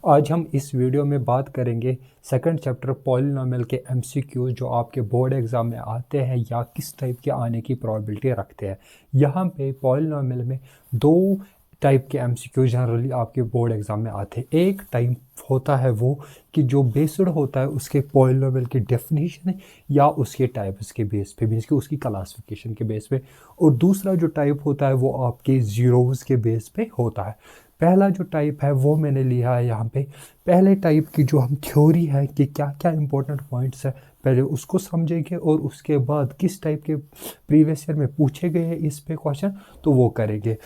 आज हम इस वीडियो में बात करेंगे सेकंड चैप्टर पॉलिनोमियल के एमसीक्यू जो आपके बोर्ड एग्ज़ाम में आते हैं या किस टाइप के आने की प्रोबेबिलिटी रखते हैं। यहाँ पे पॉलिनोमियल में दो टाइप के एमसीक्यू जनरली आपके बोर्ड एग्ज़ाम में आते हैं। एक टाइप होता है वो कि जो बेस्ड होता है उसके पॉलिनोमियल की डेफिनेशन या उसके टाइप्स के बेस पे, मीन्स कि उसकी क्लासिफिकेशन के बेस पे, और दूसरा जो टाइप होता है वो आपके ज़ीरोज़ के बेस पे होता है। पहला जो टाइप है वो मैंने लिया है यहाँ पे। पहले टाइप की जो हम थ्योरी है कि क्या क्या इंपॉर्टेंट पॉइंट्स है पहले उसको समझेंगे और उसके बाद किस टाइप के प्रीवियस ईयर में पूछे गए हैं इस पे क्वेश्चन तो वो करेंगे।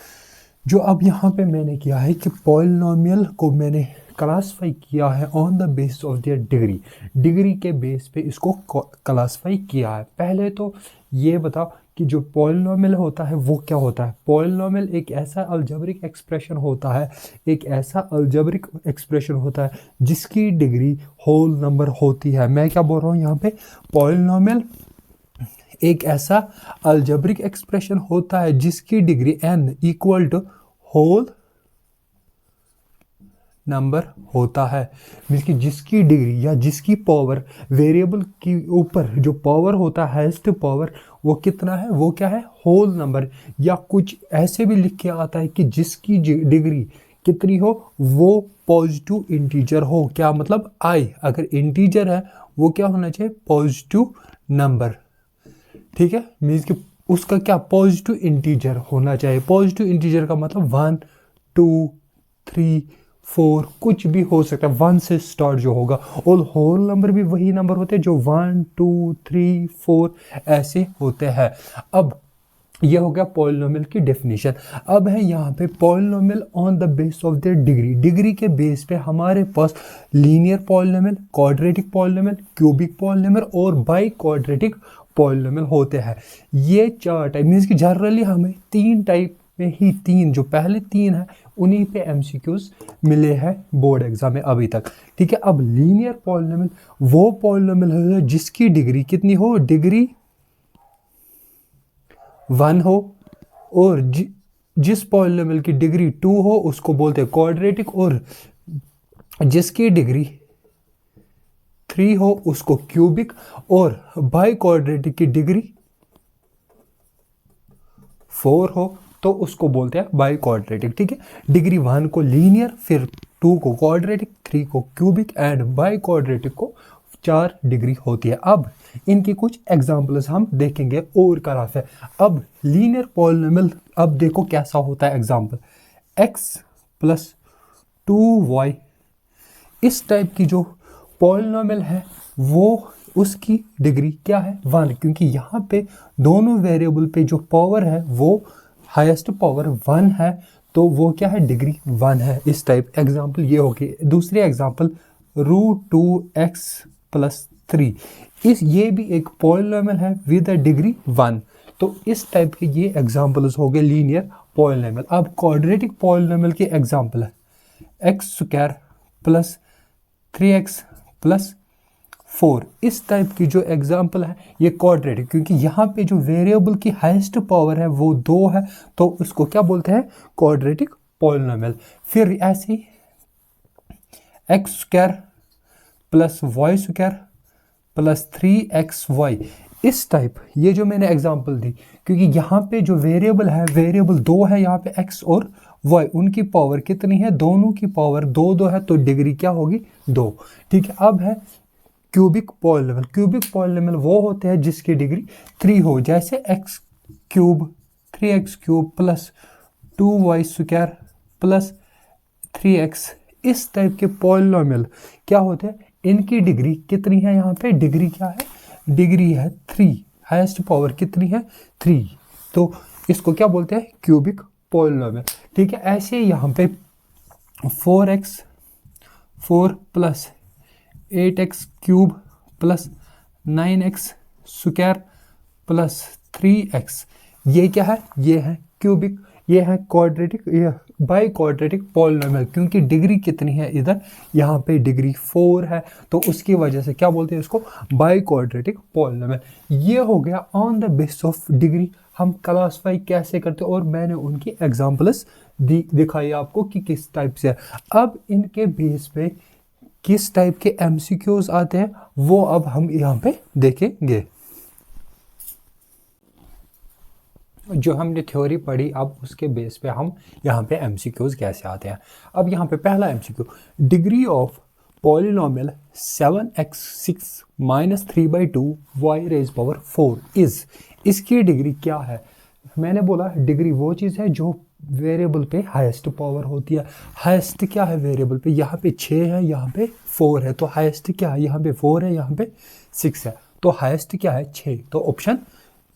जो अब यहाँ पे मैंने किया है कि पॉलिनोमियल को मैंने क्लासीफाई किया है on the base of their degree के बेस पे इसको क्लासीफाई किया है। पहले तो ये बताओ कि जो पॉलिनोमियल होता है वो क्या होता है। पॉलिनोमियल एक ऐसा अलजेब्रिक एक्सप्रेशन होता है, जिसकी डिग्री होल नंबर होती है। मैं क्या बोल रहा हूँ यहाँ पे, पॉलिनोमियल एक ऐसा अलजेब्रिक एक्सप्रेशन होता है जिसकी degree n equal to whole number होता है। मीन्स कि जिसकी डिग्री या जिसकी पावर वेरिएबल के ऊपर जो पावर होता है, हाईएस्ट पावर, वो कितना है, वो क्या है, होल नंबर। या कुछ ऐसे भी लिख के आता है कि जिसकी डिग्री कितनी हो वो पॉजिटिव इंटीजर हो। क्या मतलब, i अगर इंटीजर है वो क्या होना चाहिए, पॉजिटिव नंबर। ठीक है, मीन्स कि उसका क्या पॉजिटिव इंटीजर होना चाहिए। पॉजिटिव इंटीजर का मतलब 1 2 3 4 कुछ भी हो सकता है, 1 से स्टार्ट जो होगा। और होल नंबर भी वही नंबर होते हैं जो 1 2 3 4 ऐसे होते हैं। अब यह हो गया पॉलिनोमियल की डेफिनेशन। अब है यहाँ पे polynomial on the base of their degree के बेस पे हमारे पास linear polynomial, quadratic polynomial, cubic polynomial और बाई क्वाड्रेटिक पॉलिनोमियल होते हैं। ये चार टाइप, मीन्स कि जनरली हमें तीन टाइप में ही, जो पहले तीन है उन्हीं पे एमसीक्यूज मिले हैं बोर्ड एग्जाम में अभी तक। ठीक है, अब लीनियर पॉलिनोमियल वो पॉलिनोमियल है जिसकी डिग्री कितनी हो, डिग्री 1 हो, और जिस पॉलिनोमियल की डिग्री 2 हो उसको बोलते हैं क्वाड्रेटिक, और जिसकी डिग्री 3 हो उसको क्यूबिक, और बाई क्वाड्रेटिक की डिग्री 4 हो तो उसको बोलते हैं बाई क्वाड्रेटिक। ठीक है, डिग्री 1 को लीनियर, फिर 2 को क्वाड्रेटिक, 3 को क्यूबिक एंड बाई क्वाड्रेटिक को 4 डिग्री होती है। अब इनकी कुछ एग्जांपल्स हम देखेंगे और कराफ है। अब लीनियर पॉलिनोमियल, अब देखो कैसा होता है एग्जांपल, x प्लस 2y, इस टाइप की जो पॉलिनोमियल है वो उसकी डिग्री क्या है, 1, क्योंकि यहाँ पे दोनों वेरिएबल पे जो पावर है वो हाईएस्ट पावर 1 है, तो वो क्या है, डिग्री 1 है। इस टाइप एग्जांपल ये होगी। दूसरी एग्जांपल √2x प्लस 3, ये भी एक पॉलिनोमियल है विद अ डिग्री 1। तो इस टाइप के ये एग्जांपल्स हो गए लीनियर पॉलिनोमियल। अब क्वाड्रेटिक पॉलिनोमियल के एग्जांपल है x² प्लस 3x प्लस 4। इस टाइप की जो एग्जांपल है ये क्वाड्रेटिक, क्योंकि यहाँ पे जो वेरिएबल की हाईएस्ट पावर है वो 2 है, तो इसको क्या बोलते हैं, क्वाड्रेटिक पॉलिनोमियल। फिर ऐसे x² plus y² plus 3xy, इस टाइप, ये जो मैंने एग्जांपल दी, क्योंकि यहाँ पे जो वेरिएबल है, वेरिएबल 2 है यहाँ पे, x और y, उनकी पावर कितनी है, दोनों की पावर 2 2 है, तो डिग्री क्या होगी, 2। ठीक है, अब है क्यूबिक पॉलिनोमियल। क्यूबिक पॉलिनोमियल वो होते हैं जिसकी डिग्री 3 हो, जैसे x³ 3x³ plus 2y² plus 3x। इस टाइप के पॉलिनोमियल क्या होते हैं, इनकी डिग्री कितनी है, यहाँ पे डिग्री क्या है, डिग्री है 3, हाईएस्ट पावर कितनी है, 3, तो इसको क्या बोलते हैं, क्यूबिक पॉलिनोमियल। ठीक है, ऐसे यहाँ पे 4 plus 8x³ plus 9x² plus 3x, ये क्या है, ये है क्यूबिक, ये है क्वाड्रेटिक, ये बाई क्वाड्रेटिक पॉलिनोमियल, क्योंकि डिग्री कितनी है इधर, यहाँ पे डिग्री 4 है, तो उसकी वजह से क्या बोलते हैं इसको, बाई क्वाड्रेटिक पॉलिनोमियल। ये हो गया on the base of degree हम क्लासीफाई कैसे करते हैं, और मैंने उनकी एग्जांपल्स दिखाई आपको कि किस टाइप से है। अब इनके बेस पे किस टाइप के एमसीक्यूज आते हैं वो अब हम यहाँ पे देखेंगे। जो हमने थ्योरी पढ़ी अब उसके बेस पे हम यहाँ पे एमसीक्यूज कैसे आते हैं। अब यहाँ पे पहला MCQ, degree of polynomial 7x6 minus 3/2 y raise power 4 is, इसकी डिग्री क्या है। मैंने बोला डिग्री वो चीज़ है जो वेरिएबल पे हाईएस्ट पावर होती है। हाईएस्ट क्या है वेरिएबल पे, यहाँ पे 6 है, यहाँ पे 4 है, तो हाईएस्ट क्या है, यहाँ पे 4 है, यहाँ पे 6 है, तो हाईएस्ट क्या है 6, तो ऑप्शन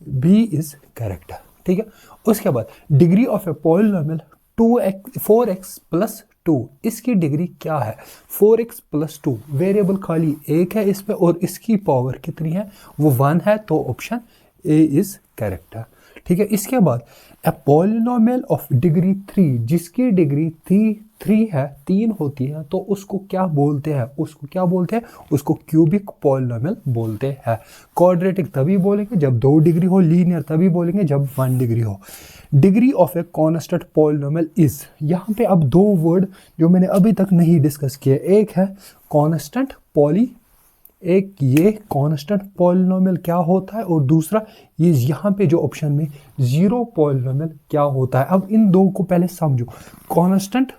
बी इज करेक्ट है। ठीक है, उसके बाद degree of a polynomial 4x plus 2, इसकी डिग्री क्या है। 4x प्लस 2 वेरिएबल खाली एक है इसमें और इसकी पावर कितनी है, वो 1 है, तो ऑप्शन ए इज करेक्ट है। ठीक है, इसके बाद ए पॉलिनोमियल ऑफ डिग्री 3, जिसकी डिग्री 3 है, 3 होती है, तो उसको क्या बोलते हैं, उसको क्या बोलते हैं, उसको क्यूबिक पॉलिनोमियल बोलते हैं। क्वाड्रेटिक तभी बोलेंगे जब 2 डिग्री हो, लीनियर तभी बोलेंगे जब 1 डिग्री हो। Degree of a constant polynomial is, यहाँ पे अब 2 वर्ड जो मैंने अभी तक नहीं डिस्कस किए, एक है कॉन्स्टेंट पॉली, एक ये कांस्टेंट पॉलिनोमियल क्या होता है, और दूसरा ये यहाँ पे जो ऑप्शन में जीरो पॉलिनोमियल क्या होता है। अब इन दो को पहले समझो। कांस्टेंट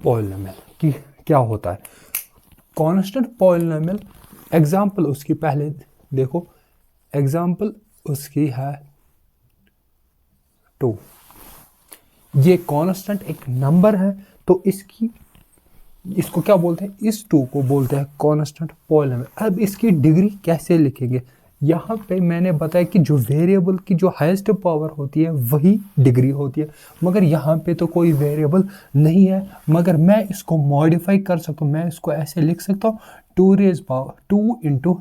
पॉलिनोमियल की क्या होता है। कांस्टेंट पॉलिनोमियल एग्जांपल उसकी पहले देखो, एग्जांपल उसकी है 2। ये कांस्टेंट एक नंबर है, तो इसको क्या बोलते हैं, इस 2 को बोलते हैं कांस्टेंट पॉलिनोमियल। अब इसकी डिग्री कैसे लिखेंगे, यहाँ पे मैंने बताया कि जो वेरिएबल की जो हाईएस्ट पावर होती है वही डिग्री होती है, मगर यहाँ पे तो कोई वेरिएबल नहीं है, मगर मैं इसको मॉडिफाई कर सकता हूँ। मैं इसको ऐसे लिख सकता हूँ 2 into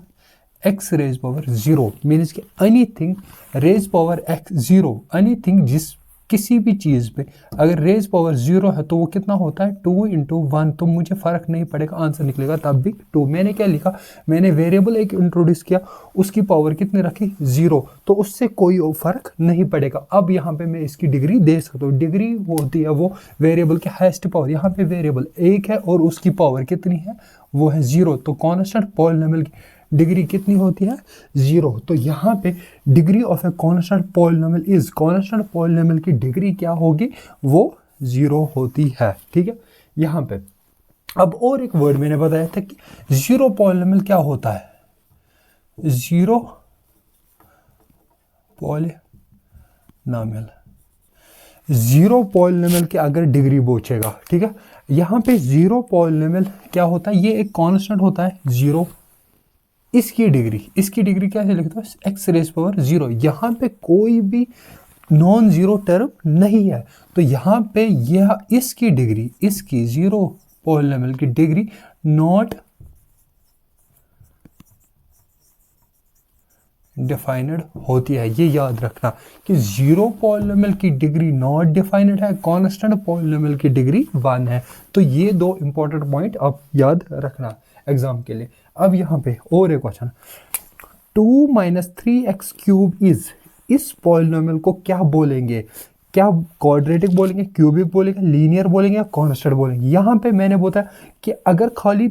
x raise power 0 means कि anything raise power x 0, anything जिस किसी भी चीज़ पे अगर रेज पावर 0 है तो वो कितना होता है 2 इंटू 1, तो मुझे फ़र्क नहीं पड़ेगा, आंसर निकलेगा तब भी 2। मैंने क्या लिखा, मैंने वेरिएबल एक इंट्रोड्यूस किया, उसकी पावर कितनी रखी 0, तो उससे कोई फ़र्क नहीं पड़ेगा। अब यहाँ पे मैं इसकी डिग्री दे सकता हूँ। डिग्री वो होती है वो वेरिएबल की हाईएस्ट पावर, यहाँ पे वेरिएबल एक है और उसकी पावर कितनी है, वो है 0, तो कांस्टेंट पॉलिनोमियल की डिग्री कितनी होती है 0। तो यहाँ पे degree of a constant polynomial is, constant polynomial की डिग्री क्या होगी, वो 0 होती है। ठीक है, यहाँ पे अब और एक वर्ड मैंने बताया था कि जीरो पॉलिनोमियल क्या होता है, जीरो पॉलिनोमियल, जीरो पॉलिनोमियल की अगर डिग्री पूछेगा, ठीक है, यहाँ पे जीरो पॉलिनोमियल क्या होता है, ये एक कांस्टेंट होता है 0, इसकी डिग्री कैसे लिखते हैं, एक्स रेज पावर 0। यहाँ पे कोई भी नॉन जीरो टर्म नहीं है, तो यहाँ पे यह इसकी डिग्री, इसकी जीरो पॉलिनोमियल की डिग्री नॉट डिफाइंड होती है। ये याद रखना कि जीरो पॉलिनोमियल की डिग्री नॉट डिफाइंड है, कांस्टेंट पॉलिनोमियल की डिग्री 1 है। तो ये 2 इंपॉर्टेंट पॉइंट आप याद रखना एग्जाम के लिए। अब यहाँ पे और एक question, 2 minus 3x cube is, इस पॉलिनोमियल को क्या बोलेंगे, क्या क्वाड्रेटिक बोलेंगे, क्यूबिक बोलेंगे, लीनियर बोलेंगे या कांस्टेंट बोलेंगे। यहाँ पे मैंने बताया कि अगर खाली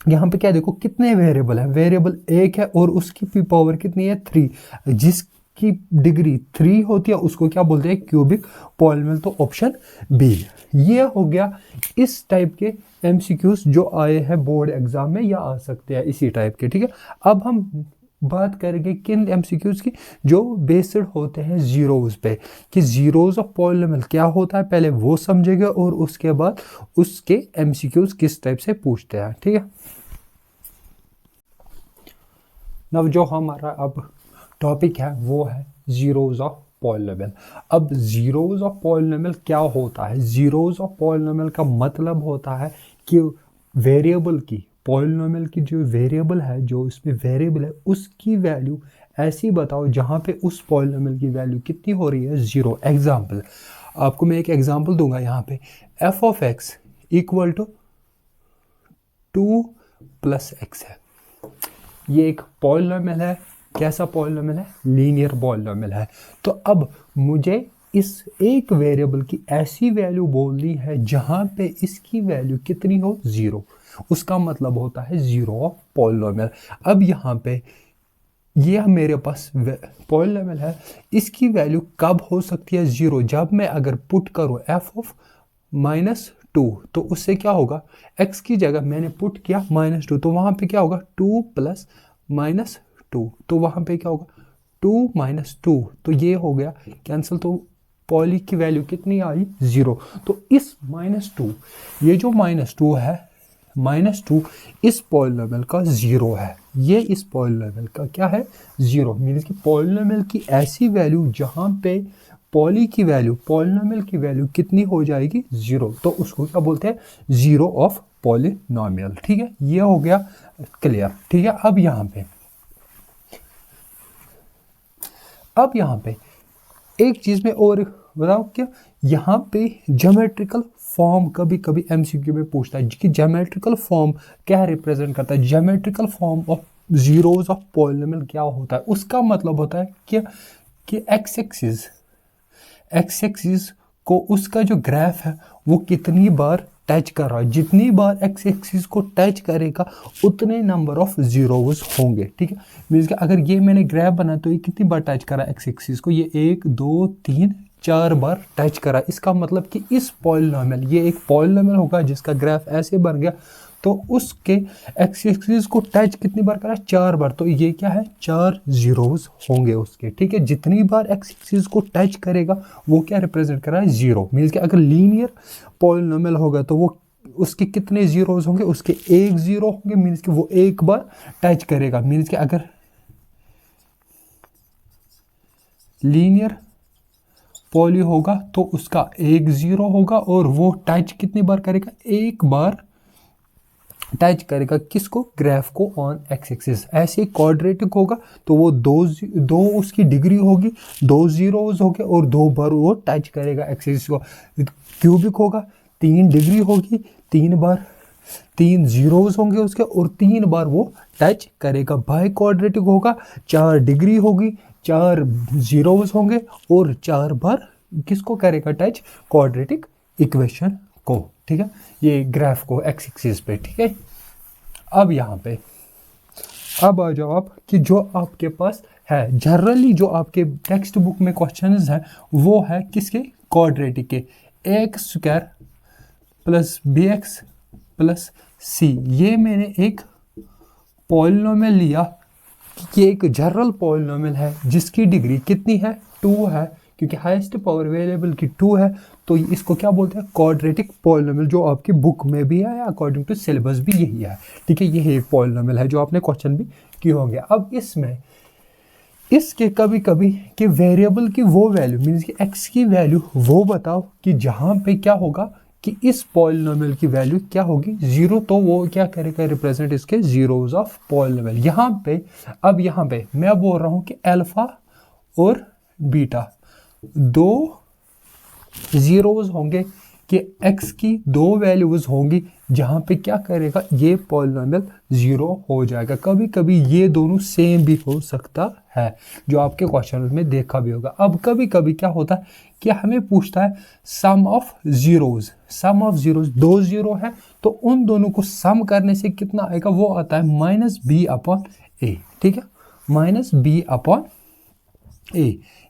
यहाँ पे क्या देखो कितने वेरिएबल है, वेरिएबल एक है और उसकी भी पावर कितनी है 3, जिसकी डिग्री 3 होती है उसको क्या बोलते हैं क्यूबिक पॉलिनोमियल, तो ऑप्शन बी। ये हो गया इस टाइप के एमसीक्यूज जो आए हैं बोर्ड एग्जाम में या आ सकते हैं इसी टाइप के। ठीक है, अब हम बात करेंगे किन एमसीक्यूज की, जो बेस्ड होते हैं जीरोज पे, कि जीरोज ऑफ पॉलिनोमियल क्या होता है पहले वो समझेंगे और उसके बाद उसके एमसीक्यूज किस टाइप से पूछते हैं। ठीक है, नव जो हमारा अब टॉपिक है वो है जीरोज ऑफ पॉलिनोमियल। अब जीरोज ऑफ पॉलिनोमियल क्या होता है, जीरोज ऑफ पॉलिनोमियल का मतलब होता है कि वेरिएबल की, पॉलिनोमियल की जो वेरिएबल है, जो इसमें वेरिएबल है उसकी वैल्यू ऐसी बताओ जहाँ पे उस पॉलिनोमियल की वैल्यू कितनी हो रही है 0। एग्जाम्पल आपको मैं एक एग्जाम्पल दूंगा, यहाँ पे f of x equal to 2 plus x है, ये एक पॉलिनोमियल है कैसा पॉलिनोमियल है, लीनियर पॉलिनोमियल है। तो अब मुझे इस एक वेरिएबल की ऐसी वैल्यू बोलनी है जहां पे इसकी वैल्यू कितनी हो, 0। उसका मतलब होता है 0 ऑफ पॉलिनोमियल। अब यहाँ पे ये मेरे पास पॉलिनोमियल है, इसकी वैल्यू कब हो सकती है 0, जब मैं अगर पुट करूँ f ऑफ -2, तो उससे क्या होगा, x की जगह मैंने पुट किया -2, तो वहाँ पे क्या होगा 2 प्लस -2, तो वहाँ पे क्या होगा 2 - 2, तो ये हो गया कैंसिल, तो पॉली की वैल्यू कितनी आई, 0। तो इस -2, ये जो -2 है, -2 इस पॉलिनोमियल का 0 है, ये इस पॉलिनोमियल का क्या है, 0। मीन्स कि पॉलिनोमियल की ऐसी वैल्यू जहाँ पे पॉली की वैल्यू, पॉलिनोमियल की वैल्यू कितनी हो जाएगी, 0, तो उसको क्या बोलते हैं, 0 ऑफ पॉलिनोमियल। ठीक है, ये हो गया क्लियर। ठीक है, अब यहाँ पे एक चीज में और बताओ, क्या यहाँ पे ज्योमेट्रिकल फॉर्म कभी कभी एमसीक्यू में पूछता है कि ज्योमेट्रिकल फॉर्म क्या रिप्रेजेंट करता है, geometrical form of zeros of polynomial क्या होता है। उसका मतलब होता है कि एक्स एक्सिस को उसका जो ग्राफ है वो कितनी बार टच कर रहा है, जितनी बार एक्स एक्सिस को टच करेगा उतने नंबर ऑफ जीरोस होंगे। ठीक है, मीन्स कि अगर ये मैंने ग्राफ बना तो ये कितनी बार टच करा एक्स एक्सिस को, ये 1 2 3 4 बार टच करा। इसका मतलब कि इस पॉलिनोमियल, ये एक पॉलिनोमियल होगा जिसका ग्राफ ऐसे बन गया, तो उसके एक्स एक्सिस को टच कितनी बार करा, 4 बार, तो ये क्या है, 4 जीरोस होंगे उसके। ठीक है, जितनी बार एक्स एक्सिस को टच करेगा वो क्या रिप्रेजेंट कर रहा है, 0। मीन्स कि अगर लीनियर पॉलिनोमियल होगा तो वो उसके कितने जीरोस होंगे, उसके 1 0 होंगे, मीन्स कि वो एक बार टच करेगा। मीन्स कि अगर लीनियर पॉली होगा तो उसका 1 0 होगा और वो टच कितनी बार करेगा, एक बार टच करेगा किसको, ग्राफ को ऑन एक्स एक्सिस। ऐसे क्वाड्रेटिक होगा तो वो दो उसकी डिग्री होगी, 2 जीरोस होंगे और 2 बार वो टच करेगा एक्स एक्सिस को। क्यूबिक होगा 3 डिग्री होगी, 3 बार 3 जीरोस होंगे उसके और 3 बार वो टच करेगा। बाई क्वाड्रेटिक होगा 4 डिग्री होगी, 4 जीरोस होंगे और 4 बार किसको करेगा टच, क्वाड्रेटिक इक्वेशन को। ठीक है, ये ग्राफ को एक्स एक्सिस पे। ठीक है, अब यहाँ पे अब आ जाओ आप कि जो आपके पास है जनरली, जो आपके टेक्स्ट बुक में क्वेश्चंस हैं वो है किसके, क्वाड्रेटिक के, a² plus bx plus c। ये मैंने एक पॉलिनोमियल लिया कि ये एक जनरल पॉलिनोमियल है जिसकी डिग्री कितनी है, 2 है, क्योंकि हाईएस्ट पावर वेरिएबल की 2 है, तो इसको क्या बोलते हैं, क्वाड्रेटिक पॉलिनोमियल, जो आपकी बुक में भी है, अकॉर्डिंग टू सिलेबस भी यही है। ठीक है, यही एक पॉलिनोमियल है जो आपने क्वेश्चन भी किए होंगे। अब इसमें इसके कभी कभी कि वेरिएबल की वो वैल्यू, मीन्स कि एक्स की वैल्यू वो बताओ कि जहाँ पे क्या होगा कि इस पॉलिनोमियल की वैल्यू क्या होगी, 0, तो वो क्या करेगा, रिप्रेजेंट इसके जीरोस ऑफ पॉलिनोमियल। यहाँ पे अब यहाँ पे मैं बोल रहा हूँ कि अल्फा और बीटा 2 जीरोस होंगे, कि x की 2 वैल्यूज होंगी जहाँ पे क्या करेगा, ये पॉलिनोमियल 0 हो जाएगा। कभी कभी ये दोनों सेम भी हो सकता है, जो आपके क्वेश्चन में देखा भी होगा। अब कभी कभी क्या होता है कि हमें पूछता है सम ऑफ जीरोस, 2 जीरो है, तो उन दोनों को सम करने से कितना आएगा, वो आता है -b/a। ठीक है, -b/a।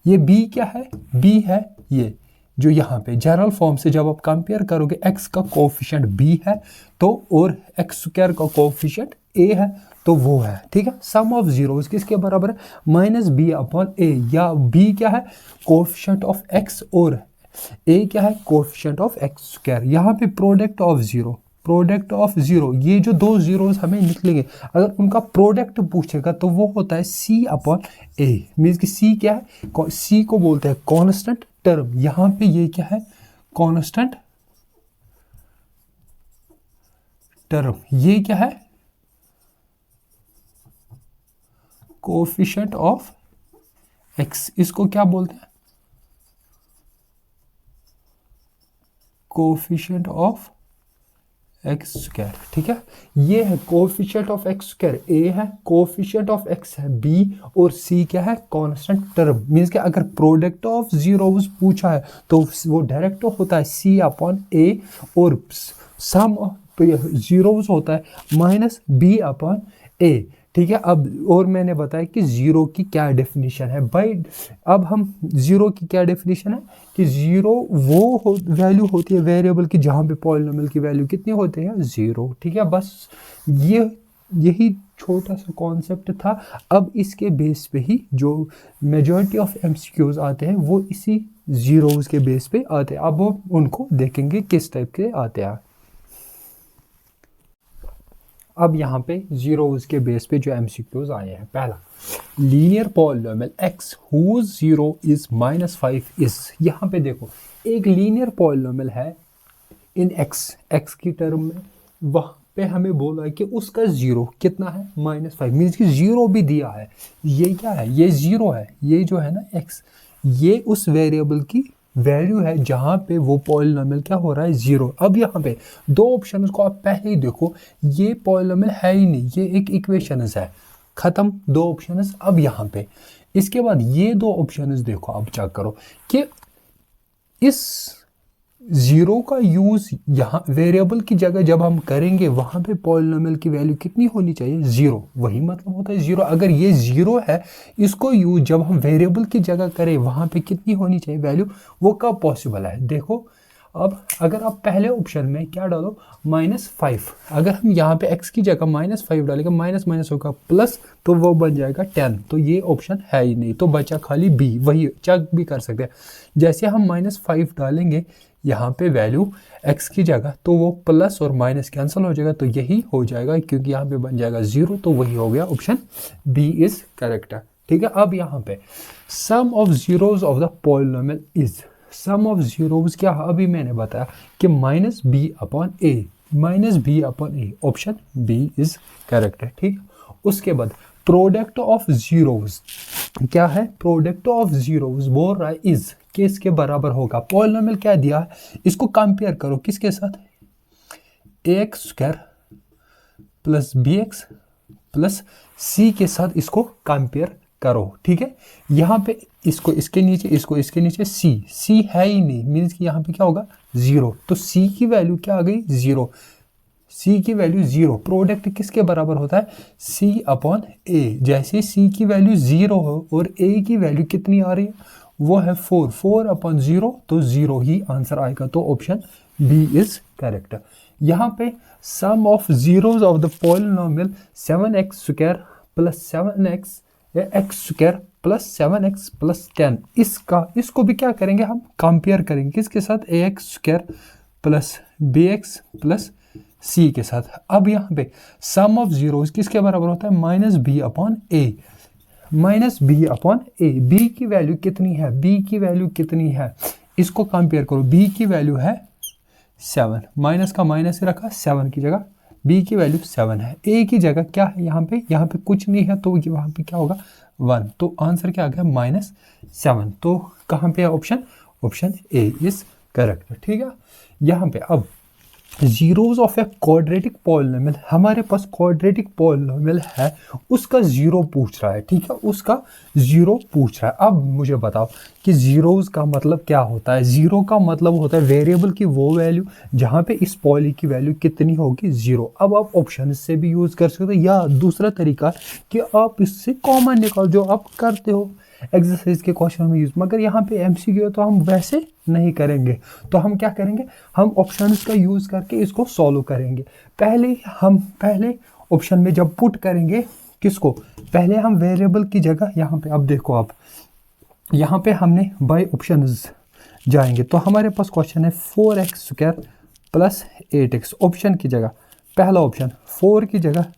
ये b क्या है, b है ये जो यहाँ पे जनरल फॉर्म से जब आप कंपेयर करोगे, x का कोफिशिएंट b है तो, और x² का कोफिशिएंट a है तो वो है। ठीक है, सम ऑफ जीरोस किसके बराबर है, -b/a, या b क्या है, कोफिशिएंट ऑफ x, और a क्या है, कोफिशिएंट ऑफ x²। यहाँ पे प्रोडक्ट ऑफ जीरो, ये जो 2 जीरोस हमें निकलेंगे, अगर उनका प्रोडक्ट पूछेगा तो वो होता है c/a। मीन्स कि c क्या है, c को बोलते हैं कांस्टेंट टर्म। यहाँ पे ये क्या है, कांस्टेंट टर्म। ये क्या है, कोफिशिएंट ऑफ x, इसको क्या बोलते हैं, कोफिशिएंट ऑफ एक्स स्क्वायर, ठीक है। ये है कोफिशिएंट ऑफ एक्स स्क्वायर, ए है, कोफिशिएंट ऑफ एक्स है बी, और सी क्या है, कांस्टेंट टर्म। मींस कि अगर प्रोडक्ट ऑफ जीरोस पूछा है तो वो डायरेक्ट होता है सी अपॉन ए, और सम ऑफ जीरोस होता है माइनस बी अपॉन ए, ठीक है। अब और मैंने बताया कि जीरो की क्या डेफिनेशन है भाई। अब हम जीरो की क्या डेफिनेशन है कि जीरो वो वैल्यू होती है वेरिएबल की जहाँ पे पॉलिनोमियल की वैल्यू कितनी होती है, जीरो, ठीक है। बस यही छोटा सा कॉन्सेप्ट था। अब इसके बेस पे ही जो मेजॉरिटी ऑफ एमसीक्यूज आते हैं वो इसी जीरोस के बेस पे आते हैं। अब वो उनको देखेंगे किस टाइप के आते हैं। अब यहाँ पे जीरोस के बेस पे जो एमसीक्यूज आए हैं, पहला linear polynomial x whose zero is -5 is. यहाँ पे देखो एक लीनियर पॉलिनोमियल है इन एक्स की टर्म में, वहाँ पे हमें बोला है कि उसका जीरो कितना है, -5, मीन्स कि जीरो भी दिया है। ये क्या है, ये जीरो है, ये जो है ना एक्स, ये उस वेरिएबल की वैल्यू है जहाँ पे वो पॉलिनोमियल क्या हो रहा है, जीरो। अब यहाँ पे दो ऑप्शन को आप पहले ही देखो, ये पॉलिनोमियल है ही नहीं, ये एक इक्वेशन है, खत्म, दो ऑप्शन। अब यहाँ पे इसके बाद ये दो ऑप्शन देखो, अब चेक करो कि इस जीरो का यूज यहाँ वेरिएबल की जगह जब हम करेंगे वहां पे पॉलिनोमियल की वैल्यू कितनी होनी चाहिए, जीरो, वही मतलब होता है जीरो। अगर ये जीरो है, इसको यूज जब हम वेरिएबल की जगह करें वहां पे कितनी होनी चाहिए वैल्यू, वो कब पॉसिबल है। देखो अब अगर आप पहले ऑप्शन में क्या डालो, -5, अगर हम यहाँ पे x की जगह -5 डालेंगे, माइनस माइनस होगा प्लस, तो वो बन जाएगा 10, तो ये ऑप्शन है ही नहीं, तो बचा खाली बी। वही चेक भी कर सकते हैं, जैसे हम -5 डालेंगे यहाँ पे वैल्यू x की जगह, तो वो प्लस और माइनस कैंसिल हो जाएगा, तो यही हो जाएगा, क्योंकि यहाँ पे बन जाएगा जीरो, तो वही हो गया, ऑप्शन बी इज करेक्ट है, ठीक है। अब यहाँ पे sum of zeros of the polynomial is, sum of zeros क्या, अभी मैंने बताया कि -b upon A, -b upon A, option B is correct है, ठीक। उसके बाद प्रोडक्ट ऑफ जीरोज क्या है, प्रोडक्ट ऑफ जीरोज बोल रहा है इज, किसके बराबर होगा, पॉलिनोमियल क्या दिया है, इसको कंपेयर करो किसके साथ, ax square plus bx plus c के साथ इसको कंपेयर करो, ठीक है। यहाँ पे इसको इसके नीचे, इसको इसके नीचे, c है ही नहीं, मीन्स कि यहाँ पे क्या होगा, जीरो, तो c की वैल्यू क्या आ गई, जीरो, c की वैल्यू जीरो। प्रोडक्ट किसके बराबर होता है, c अपॉन a, जैसे c की वैल्यू जीरो हो और a की वैल्यू कितनी आ रही है, वो है 4 अपॉन जीरो, तो जीरो ही आंसर आएगा, तो ऑप्शन बी इज करेक्ट। यहाँ पे sum of zeros of the polynomial 7x square plus 7x x square plus 7x plus 10, इसको भी क्या करेंगे, हम कंपेयर करेंगे किसके साथ, ax square plus bx plus c के साथ। अब यहाँ पे सम ऑफ जीरोज किसके बराबर होता है, -b upon a, -b upon A, b की वैल्यू कितनी है, b की वैल्यू कितनी है, इसको कंपेयर करो, b की वैल्यू है 7, माइनस का माइनस ही रखा, 7 की जगह b की वैल्यू 7 है, a की जगह क्या है, यहाँ पे कुछ नहीं है, तो वहाँ पे क्या होगा 1, तो आंसर क्या आ गया, -7, तो कहाँ पे है ऑप्शन ए इज करेक्ट, ठीक है। यहाँ पे अब zeros of a quadratic polynomial, हमारे पास क्वाड्रेटिक पॉलिनोमियल है, उसका जीरो पूछ रहा है, ठीक है, उसका जीरो पूछ रहा है। अब मुझे बताओ कि जीरोज का मतलब क्या होता है, जीरो का मतलब होता है वेरिएबल की वो वैल्यू जहाँ पे इस पॉली की वैल्यू कितनी होगी, जीरो। अब आप ऑप्शन से भी यूज कर सकते हो, या दूसरा तरीका कि आप इससे कॉमन निकाल, जो आप करते हो एक्सरसाइज के क्वेश्चन में यूज, मगर यहाँ पे एमसीक्यू तो हम वैसे नहीं करेंगे, तो हम क्या करेंगे, हम ऑप्शंस का यूज करके इसको सॉल्व करेंगे। पहले ऑप्शन में जब पुट करेंगे किसको, पहले हम वेरिएबल की जगह यहाँ पे, अब देखो आप यहाँ पे हमने बाय ऑप्शंस जाएंगे, तो हमारे पास क्वेश्चन है 4x square plus 8x, option की जगह पहला ऑप्शन 4 की जगह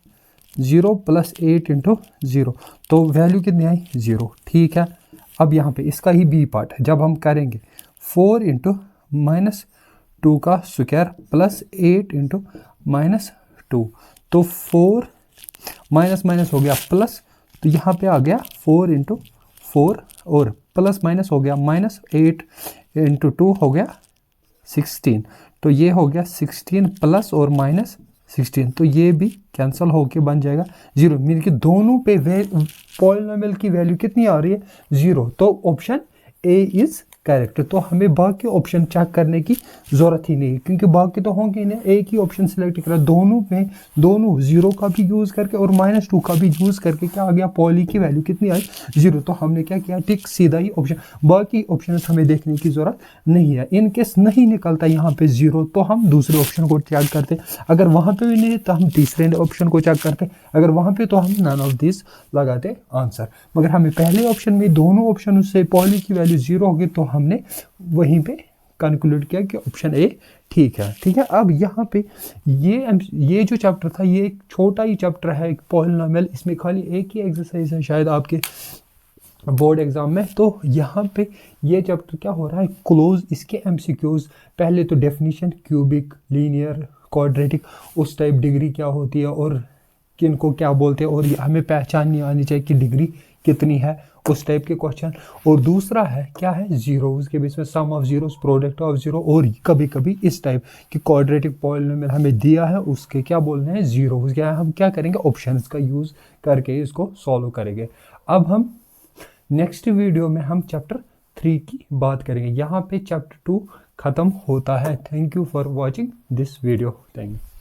0 प्लस 8 इंटू 0, तो वैल्यू कितनी आई, 0, ठीक है। अब यहाँ पे इसका ही बी पार्ट जब हम करेंगे, 4 इंटू -2 का स्क्वायर प्लस 8 इंटू -2, तो 4 माइनस माइनस हो गया प्लस, तो यहाँ पे आ गया 4 इंटू 4 और प्लस माइनस हो गया -8 इंटू 2 हो गया 16, तो ये हो गया 16 प्लस और माइनस 16, तो ये भी कैंसिल होके बन जाएगा 0। मीन कि दोनों पे पॉलिनोमियल की वैल्यू कितनी आ रही है 0, तो ऑप्शन ए इज़ करेक्ट। तो हमें बाकी ऑप्शन चेक करने की ज़रूरत ही नहीं, क्योंकि बाकी तो होंगे ही नहीं। एक ही ऑप्शन सिलेक्ट करा, दोनों में दोनों 0 का भी यूज़ करके और -2 का भी यूज़ करके क्या आ गया, पॉली की वैल्यू कितनी आई 0। तो हमने क्या किया, टिक सीधा ही ऑप्शन, बाकी ऑप्शन हमें देखने की ज़रूरत नहीं है। इन केस नहीं निकलता यहाँ पे 0 तो हम दूसरे ऑप्शन को चेक करते, अगर वहाँ पे भी नहीं तो हम तीसरे ऑप्शन को चेक करते, अगर वहाँ पे तो हम नन ऑफ दिस लगाते आंसर। मगर हमें पहले ऑप्शन में दोनों ऑप्शन से पॉली की वैल्यू 0 होगी, तो हमने वहीं पे कंक्लूड किया कि ऑप्शन ए ठीक है। ठीक है, अब यहाँ पे ये जो चैप्टर था ये एक छोटा ही चैप्टर है, एक पॉलिनोमियल, इसमें खाली एक ही एक्सरसाइज है शायद आपके बोर्ड एग्जाम में। तो यहाँ पे ये चैप्टर क्या हो रहा है, क्लोज, इसके एमसीक्यूज। पहले तो डेफिनेशन, क्यूबिक, लीनियर, क्वाड्रेटिक, उस टाइप डिग्री क्या होती है और किनको क्या बोलते हैं, और हमें पहचान नहीं आनी चाहिए कि डिग्री कितनी है, उस टाइप के क्वेश्चन। और दूसरा है क्या है, जीरोस के बीच में sum of zeros, product of zero, और कभी कभी इस टाइप की क्वाड्रेटिक पॉलिनोमियल हमें दिया है, उसके क्या बोलने हैं, जीरोस। क्या हम क्या करेंगे, ऑप्शंस का यूज़ करके इसको सॉल्व करेंगे। अब हम नेक्स्ट वीडियो में हम चैप्टर 3 की बात करेंगे। यहाँ पे चैप्टर 2 ख़त्म होता है। Thank you for watching this video. Thank you.